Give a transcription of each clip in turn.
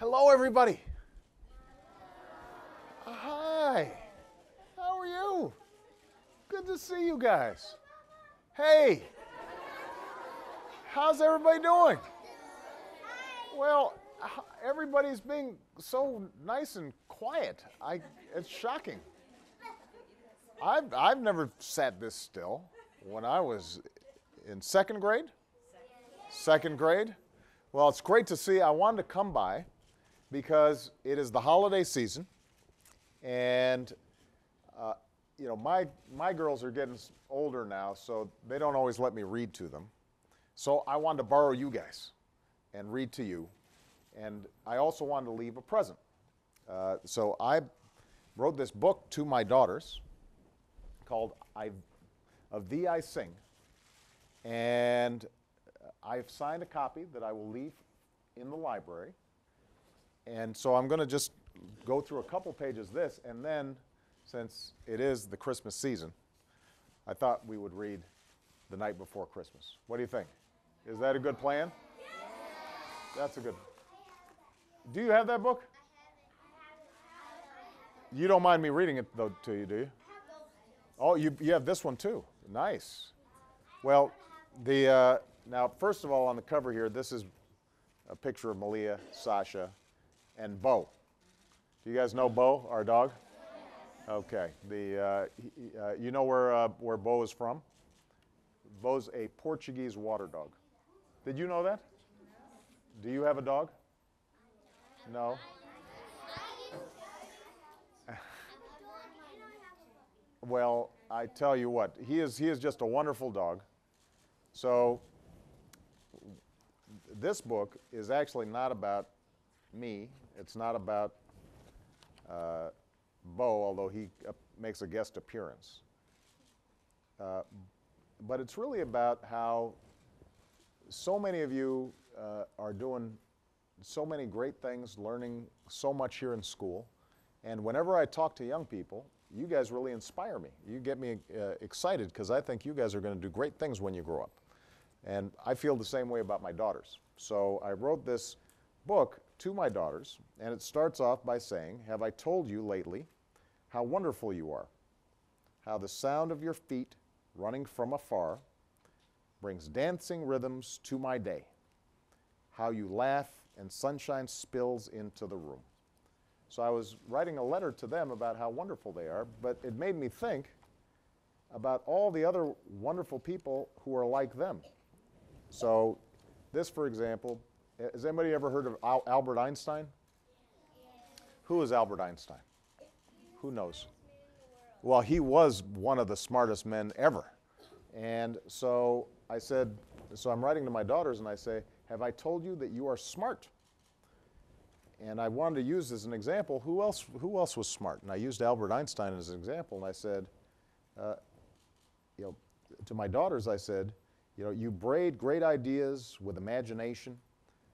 Hello, everybody. Hi. How are you? Good to see you guys. Hey. How's everybody doing? Well, everybody's being so nice and quiet. It's shocking. I've never sat this still. When I was in second grade? Second grade? Well, it's great to see. I wanted to come by because it is the holiday season, and my girls are getting older now, so they don't always let me read to them. So I wanted to borrow you guys and read to you, and I also wanted to leave a present. So I wrote this book to my daughters called Of Thee I Sing, and I've signed a copy that I will leave in the library. And so I'm going to just go through a couple pages of this, and then, since it is the Christmas season, I thought we would read the night before Christmas. What do you think? Is that a good plan? That's a good. Do you have that book? You don't mind me reading it, though, to you, do you? Oh, you have this one, too. Nice. Well, now, first of all, on the cover here, this is a picture of Malia, Sasha, and Bo. Do you guys know Bo, our dog? Okay. You know where Bo is from? Bo's a Portuguese water dog. Did you know that? Do you have a dog? No? Well, I tell you what, he is just a wonderful dog. So this book is actually not about me. It's not about Bo, although he makes a guest appearance. But it's really about how so many of you are doing so many great things, learning so much here in school. And whenever I talk to young people, you guys really inspire me. You get me excited because I think you guys are going to do great things when you grow up. And I feel the same way about my daughters. So I wrote this book to my daughters, and it starts off by saying, "Have I told you lately how wonderful you are? How the sound of your feet running from afar brings dancing rhythms to my day. How you laugh and sunshine spills into the room." So I was writing a letter to them about how wonderful they are, but it made me think about all the other wonderful people who are like them. So this, for example, has anybody ever heard of Albert Einstein? Who is Albert Einstein? Who knows? Well, he was one of the smartest men ever. And so I said, so I'm writing to my daughters and I say, "Have I told you that you are smart?" And I wanted to use as an example, who else was smart? And I used Albert Einstein as an example, and I said, to my daughters, I said, you braid great ideas with imagination.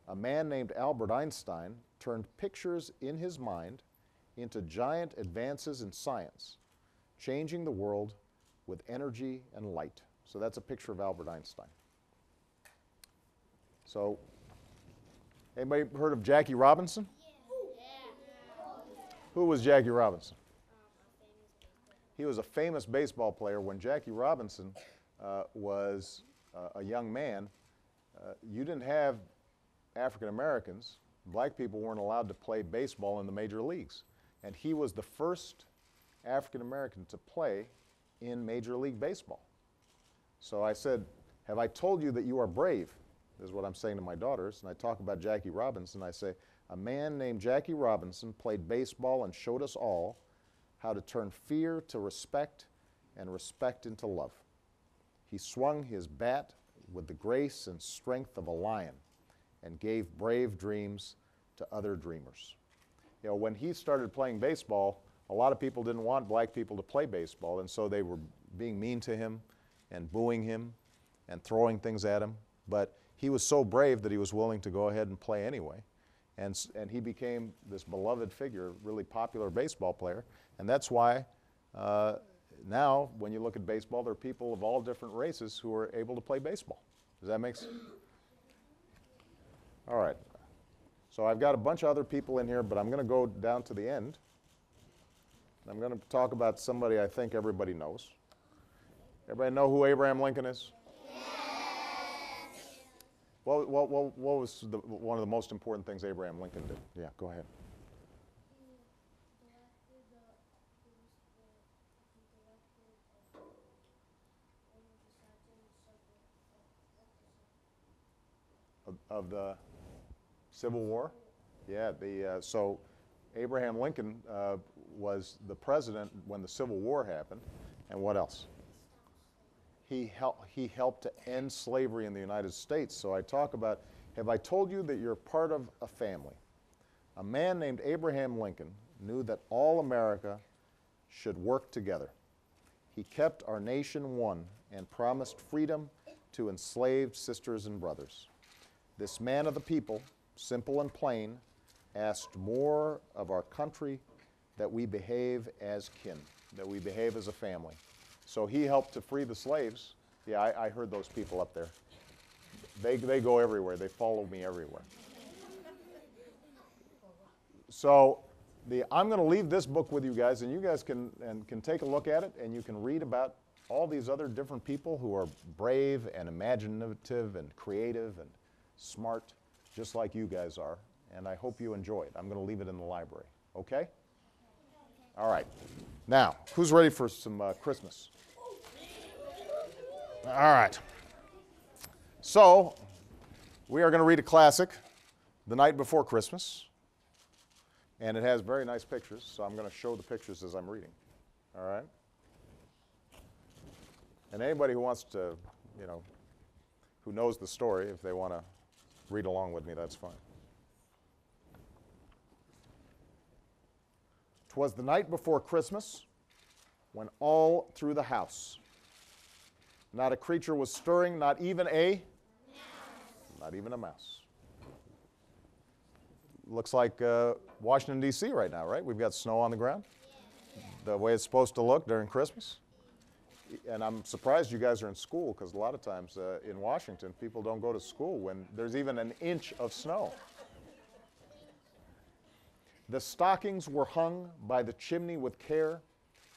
A man named Albert Einstein turned pictures in his mind into giant advances in science, changing the world with energy and light. So that's a picture of Albert Einstein. So, anybody heard of Jackie Robinson? Who was Jackie Robinson? He was a famous baseball player. When Jackie Robinson was a young man, you didn't have African Americans. Black people weren't allowed to play baseball in the major leagues. And he was the first African American to play in Major League Baseball. So I said, "Have I told you that you are brave?" This is what I'm saying to my daughters. And I talk about Jackie Robinson. I say, "A man named Jackie Robinson played baseball and showed us all how to turn fear to respect and respect into love. He swung his bat with the grace and strength of a lion and gave brave dreams to other dreamers." When he started playing baseball, a lot of people didn't want black people to play baseball, and so they were being mean to him and booing him and throwing things at him. But he was so brave that he was willing to go ahead and play anyway. And he became this beloved figure, really popular baseball player. And that's why now, when you look at baseball, there are people of all different races who are able to play baseball. Does that make sense? All right. So I've got a bunch of other people in here, but I'm going to go down to the end. I'm going to talk about somebody I think everybody knows. Everybody know who Abraham Lincoln is? Yes. What was one of the most important things Abraham Lincoln did? Yeah, go ahead. Of the Civil War? Yeah, so Abraham Lincoln was the president when the Civil War happened. And what else? He helped to end slavery in the United States. So I talk about, have I told you that you're part of a family? A man named Abraham Lincoln knew that all America should work together. He kept our nation one and promised freedom to enslaved sisters and brothers. This man of the people, simple and plain, asked more of our country, that we behave as kin, that we behave as a family. So he helped to free the slaves. Yeah, I heard those people up there. They go everywhere. They follow me everywhere. So I'm going to leave this book with you guys, and you guys can take a look at it, and you can read about all these other different people who are brave and imaginative and creative and smart, just like you guys are. And I hope you enjoy it. I'm going to leave it in the library. Okay? All right. Now, who's ready for some Christmas? All right. So, we are going to read a classic, The Night Before Christmas. And it has very nice pictures, so I'm going to show the pictures as I'm reading. All right? And anybody who wants to, who knows the story, if they want to read along with me, that's fine. 'Twas the night before Christmas, when all through the house not a creature was stirring, not even a mouse. Looks like Washington, D.C. right now, right? We've got snow on the ground, the way it's supposed to look during Christmas. And I'm surprised you guys are in school, because a lot of times in Washington, people don't go to school when there's even an inch of snow. The stockings were hung by the chimney with care,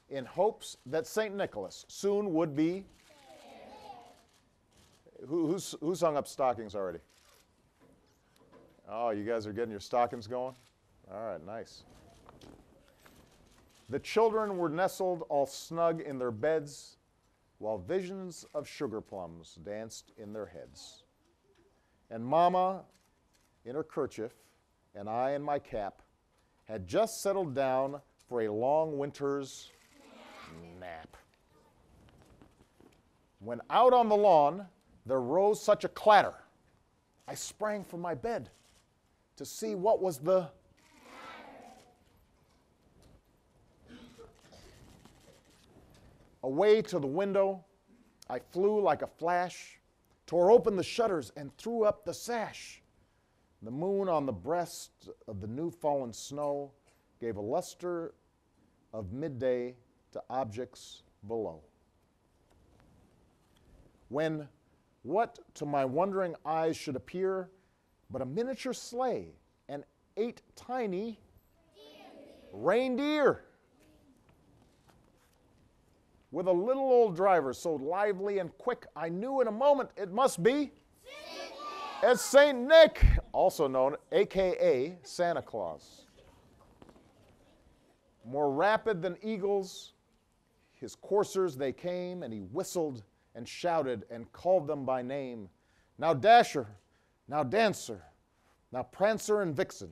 in hopes that St. Nicholas soon would be. Who's hung up stockings already? Oh, you guys are getting your stockings going? All right, nice. The children were nestled all snug in their beds, while visions of sugar plums danced in their heads. And Mama, in her kerchief, and I in my cap, had just settled down for a long winter's nap. When out on the lawn there rose such a clatter, I sprang from my bed to see what was the Away to the window I flew like a flash, tore open the shutters and threw up the sash. The moon on the breast of the new-fallen snow gave a luster of midday to objects below. When what to my wondering eyes should appear but a miniature sleigh and 8 tiny reindeer, with a little old driver so lively and quick, I knew in a moment it must be it's St. Nick, also known, a.k.a. Santa Claus. More rapid than eagles, his coursers they came, and he whistled and shouted and called them by name. Now Dasher, now Dancer, now Prancer and Vixen,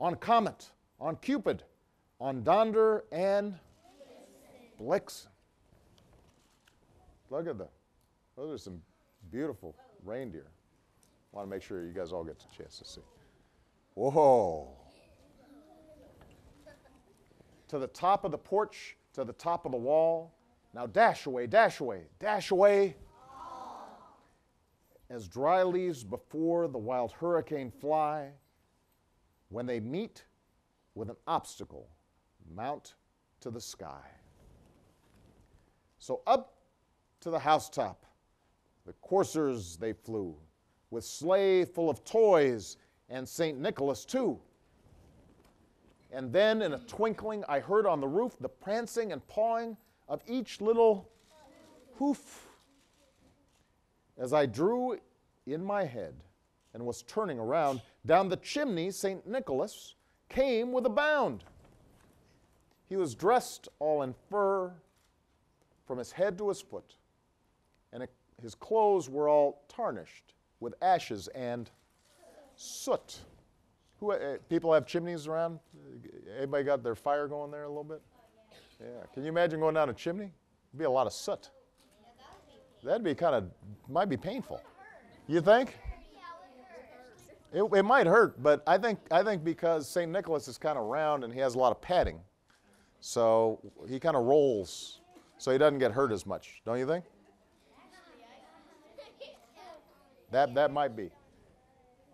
on Comet, on Cupid, on Donder and Blixen. Look at them. Those are some beautiful reindeer. I want to make sure you guys all get a chance to see. Whoa. To the top of the porch, to the top of the wall. Now dash away, dash away, dash away. As dry leaves before the wild hurricane fly, when they meet with an obstacle, mount to the sky. So up to the housetop, the coursers they flew, with sleigh full of toys and St. Nicholas too. And then in a twinkling I heard on the roof the prancing and pawing of each little hoof. As I drew in my head and was turning around, down the chimney St. Nicholas came with a bound. He was dressed all in fur from his head to his foot, and his clothes were all tarnished with ashes and soot. People have chimneys around? Anybody got their fire going there a little bit? Yeah. Can you imagine going down a chimney? It'd be a lot of soot. That'd be might be painful. You think? It might hurt, but I think because St. Nicholas is kind of round and he has a lot of padding, so he kind of rolls, so he doesn't get hurt as much. Don't you think? That might be.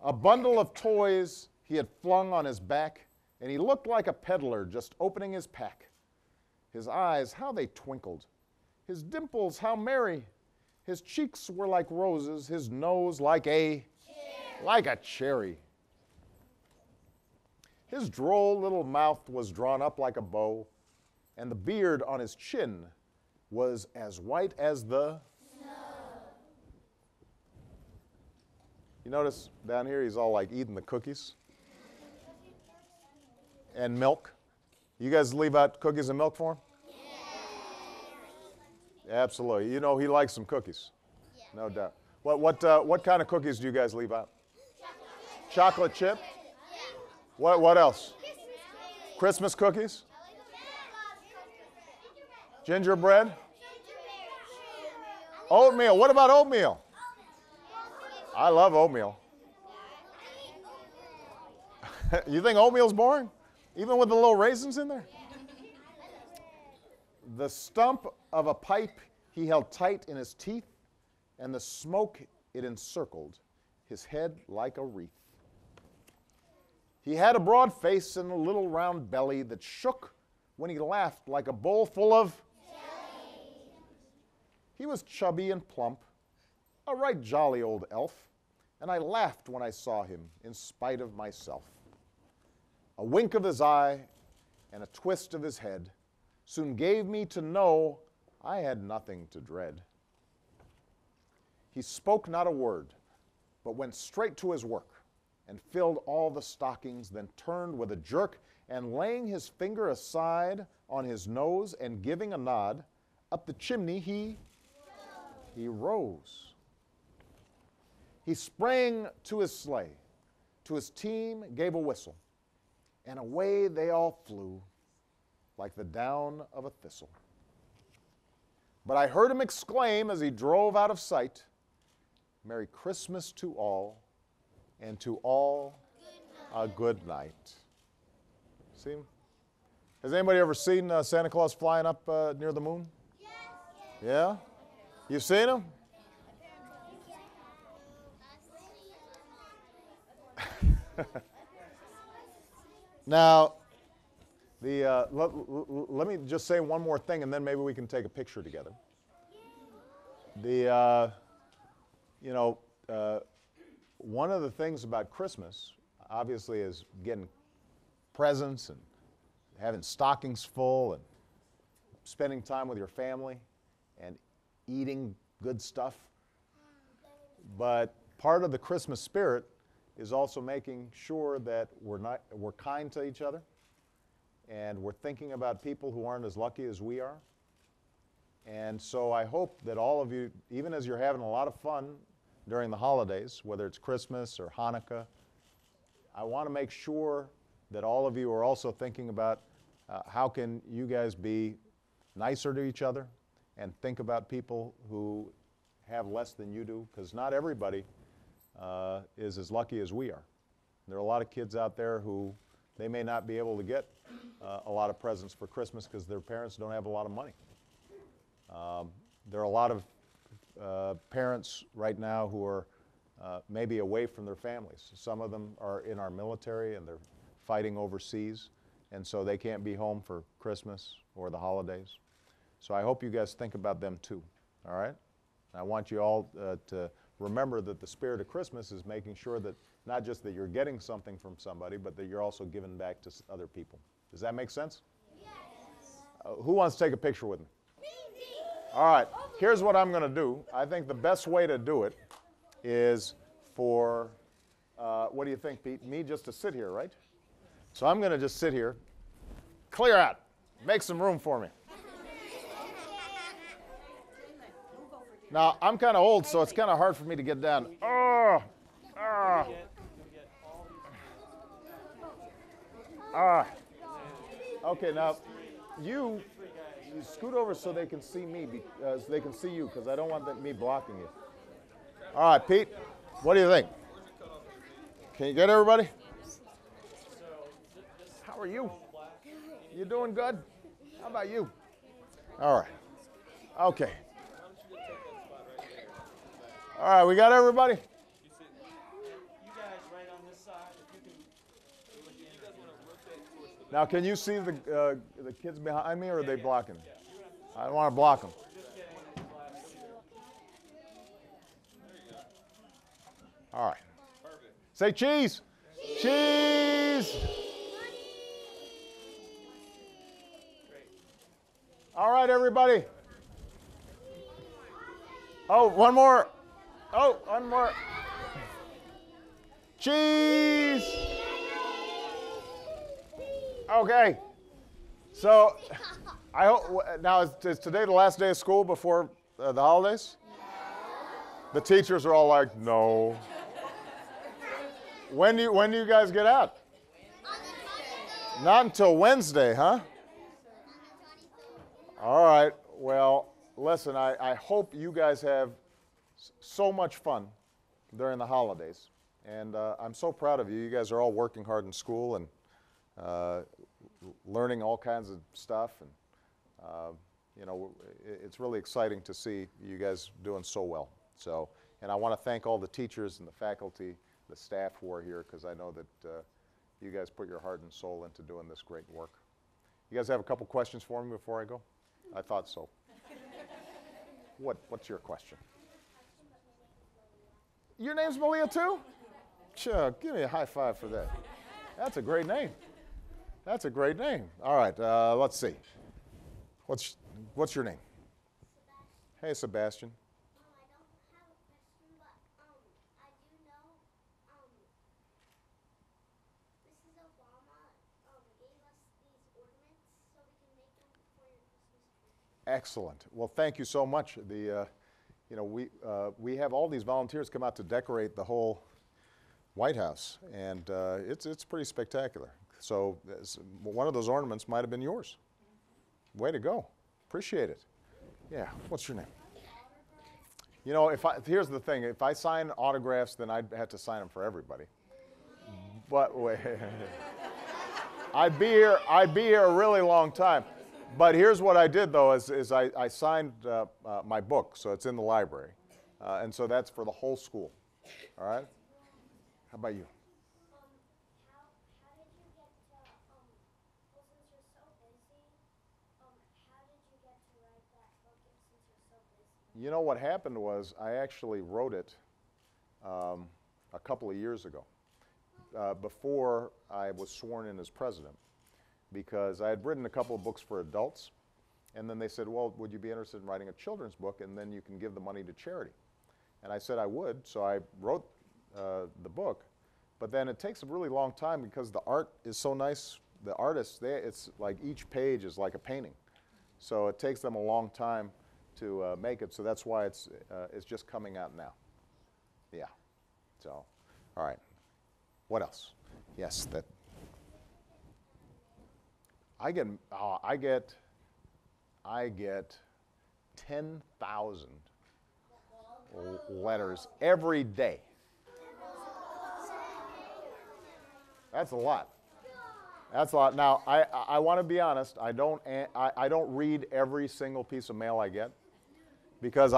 A bundle of toys he had flung on his back, and he looked like a peddler just opening his pack. His eyes, how they twinkled. His dimples, how merry. His cheeks were like roses, his nose like a cherry. His droll little mouth was drawn up like a bow, and the beard on his chin was as white as the snow. You notice down here he's all like eating the cookies and milk. You guys leave out cookies and milk for him? Yeah. Absolutely. You know he likes some cookies, no doubt. What kind of cookies do you guys leave out? Chocolate chip? What else? Christmas cookies? Gingerbread? Oatmeal. What about oatmeal? I love oatmeal. You think oatmeal's boring? Even with the little raisins in there? The stump of a pipe he held tight in his teeth, and the smoke it encircled his head like a wreath. He had a broad face and a little round belly that shook when he laughed like a bowl full of jelly. He was chubby and plump, a right jolly old elf, and I laughed when I saw him in spite of myself. A wink of his eye and a twist of his head soon gave me to know I had nothing to dread. He spoke not a word, but went straight to his work and filled all the stockings, then turned with a jerk, and laying his finger aside on his nose and giving a nod, up the chimney he rose. He sprang to his sleigh, to his team gave a whistle, and away they all flew like the down of a thistle. But I heard him exclaim as he drove out of sight, "Merry Christmas to all, and to all a good night." See him? Has anybody ever seen Santa Claus flying up near the moon? Yes. Yeah? You've seen him? Now, let me just say one more thing, and then maybe we can take a picture together. One of the things about Christmas, obviously, is getting presents and having stockings full and spending time with your family and eating good stuff. But part of the Christmas spirit is also making sure that we're kind to each other, and we're thinking about people who aren't as lucky as we are. And so I hope that all of you, even as you're having a lot of fun during the holidays, whether it's Christmas or Hanukkah, I want to make sure that all of you are also thinking about how can you guys be nicer to each other and think about people who have less than you do, because not everybody is as lucky as we are. There are a lot of kids out there who they may not be able to get a lot of presents for Christmas because their parents don't have a lot of money. There are a lot of parents right now who are maybe away from their families. Some of them are in our military and they're fighting overseas, and so they can't be home for Christmas or the holidays. So I hope you guys think about them too, all right? I want you all to remember that the spirit of Christmas is making sure that Not just that you're getting something from somebody, but that you're also giving back to other people. Does that make sense? Yes. Who wants to take a picture with me? All right, here's what I'm going to do. I think the best way to do it is for, what do you think, Pete? Me just to sit here, right? So I'm going to just sit here. Clear out. Make some room for me. Now, I'm kind of old, so it's kind of hard for me to get down. Okay, now, you scoot over so they can see me, so they can see you, because I don't want me blocking you. All right, Pete, what do you think? Can you get everybody? How are you? You doing good? How about you? All right. Okay. All right, we got everybody? You guys right on this side, if you guys want to rotate towards the Now, can you see the kids behind me, or are they blocking? I don't want to block them. All right. Perfect. Say cheese. Cheese. All right, everybody. Oh, one more. Oh, one more. Cheese. Okay. So, I hope now is today the last day of school before the holidays? The teachers are all like, no. When do you guys get out? Not until Wednesday, huh? All right. Well, listen, I hope you guys have so much fun during the holidays. And I'm so proud of you. You guys are all working hard in school and learning all kinds of stuff. And, you know, it's really exciting to see you guys doing so well. So, and I want to thank all the teachers and the faculty, the staff who are here, because I know that you guys put your heart and soul into doing this great work. You guys have a couple questions for me before I go? I thought so. What's your question? Your name's Malia too? Sure, give me a high five for that. That's a great name. That's a great name. All right, let's see. What's your name? Hey, Sebastian. I don't have a question, but I do know Mrs. Obama gave us these ornaments so we can make them for your Christmas tree. Excellent. Well, thank you so much. You know, we have all these volunteers come out to decorate the whole White House, and it's pretty spectacular. So one of those ornaments might have been yours. Way to go. Appreciate it. Yeah. What's your name? You know, here's the thing. If I sign autographs, then I'd have to sign them for everybody. But wait, I'd be here a really long time. But here's what I did, though, is I signed my book, so it's in the library. And so that's for the whole school. All right? How about you? How did you get to, well, since you're so busy, how did you get to write that book since you're so busy? You know, what happened was I actually wrote it a couple of years ago, before I was sworn in as president, because I had written a couple of books for adults, and then they said, well, would you be interested in writing a children's book, and then you can give the money to charity? And I said I would, so I wrote the book, but then it takes a really long time because the art is so nice. The artists, it's like each page is like a painting, so it takes them a long time to make it. So that's why it's just coming out now. Yeah. So, all right. What else? Yes, that. I get 10,000 letters every day. That's a lot. That's a lot. Now, I want to be honest. I don't read every single piece of mail I get, because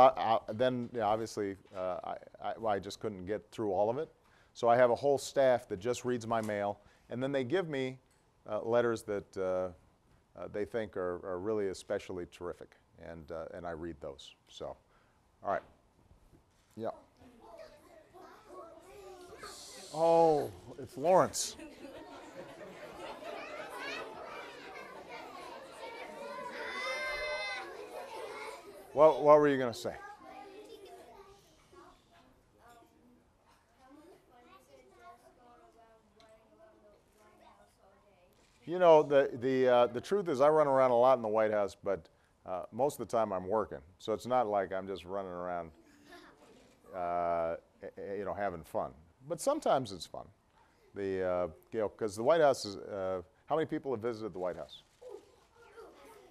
then obviously I just couldn't get through all of it. So I have a whole staff that just reads my mail, and then they give me letters that they think are really especially terrific, and I read those. So, all right. Yeah. Oh, it's Lawrence. What were you going to say? You know, the truth is I run around a lot in the White House, but most of the time I'm working. So it's not like I'm just running around, having fun. But sometimes it's fun. Because the White House is, how many people have visited the White House?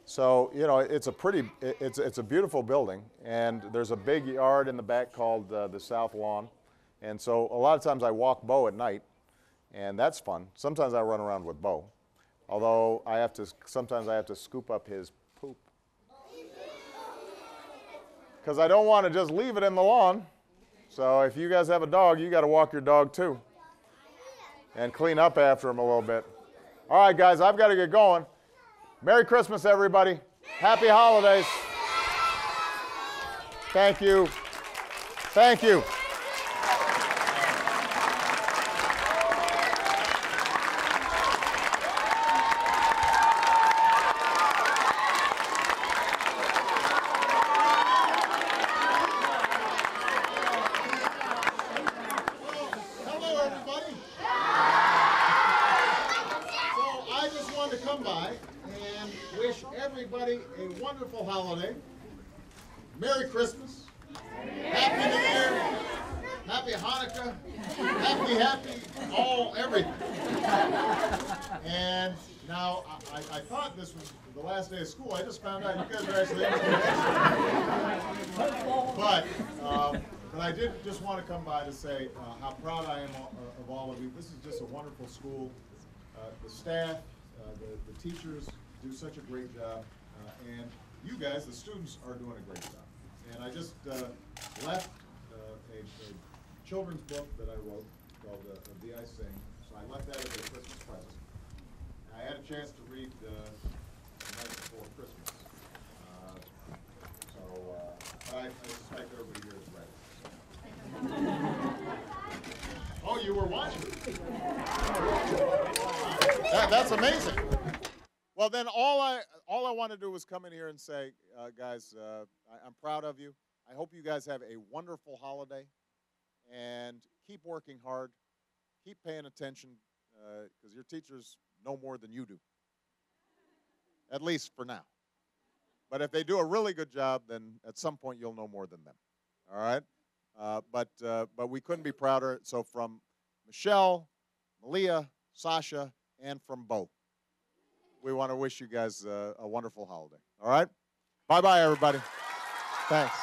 So, it's a beautiful building, and there's a big yard in the back called the South Lawn. And so a lot of times I walk Bo at night, and that's fun. Sometimes I run around with Bo, although sometimes I have to scoop up his poop. Because I don't want to just leave it in the lawn. So if you guys have a dog, you got to walk your dog too. And clean up after him a little bit. All right, guys, I've got to get going. Merry Christmas, everybody. Happy holidays. Thank you. Thank you. Hello, everybody. So I just wanted to come by and wish everybody a wonderful holiday. Merry Christmas. Happy New Year. Happy Hanukkah. Happy, everything. And now, I thought this was the last day of school. I just found out you guys are actually in school. But I did just want to come by to say how proud I am of all of you. This is just a wonderful school. The staff, the teachers do such a great job. And you guys, the students, are doing a great job. And I just left a children's book that I wrote called The I Sing. So I left that as a Christmas present. And I had a chance to read the night before Christmas. But I suspect everybody here is ready. Oh, you were watching. That's amazing. Well, then all I want to do was come in here and say, guys, I'm proud of you. I hope you guys have a wonderful holiday, and keep working hard. Keep paying attention, because your teachers know more than you do, at least for now. But if they do a really good job, then at some point you'll know more than them. All right? But we couldn't be prouder. So from Michelle, Malia, Sasha, and from Bo, we want to wish you guys a wonderful holiday. All right? Bye-bye, everybody. Thanks.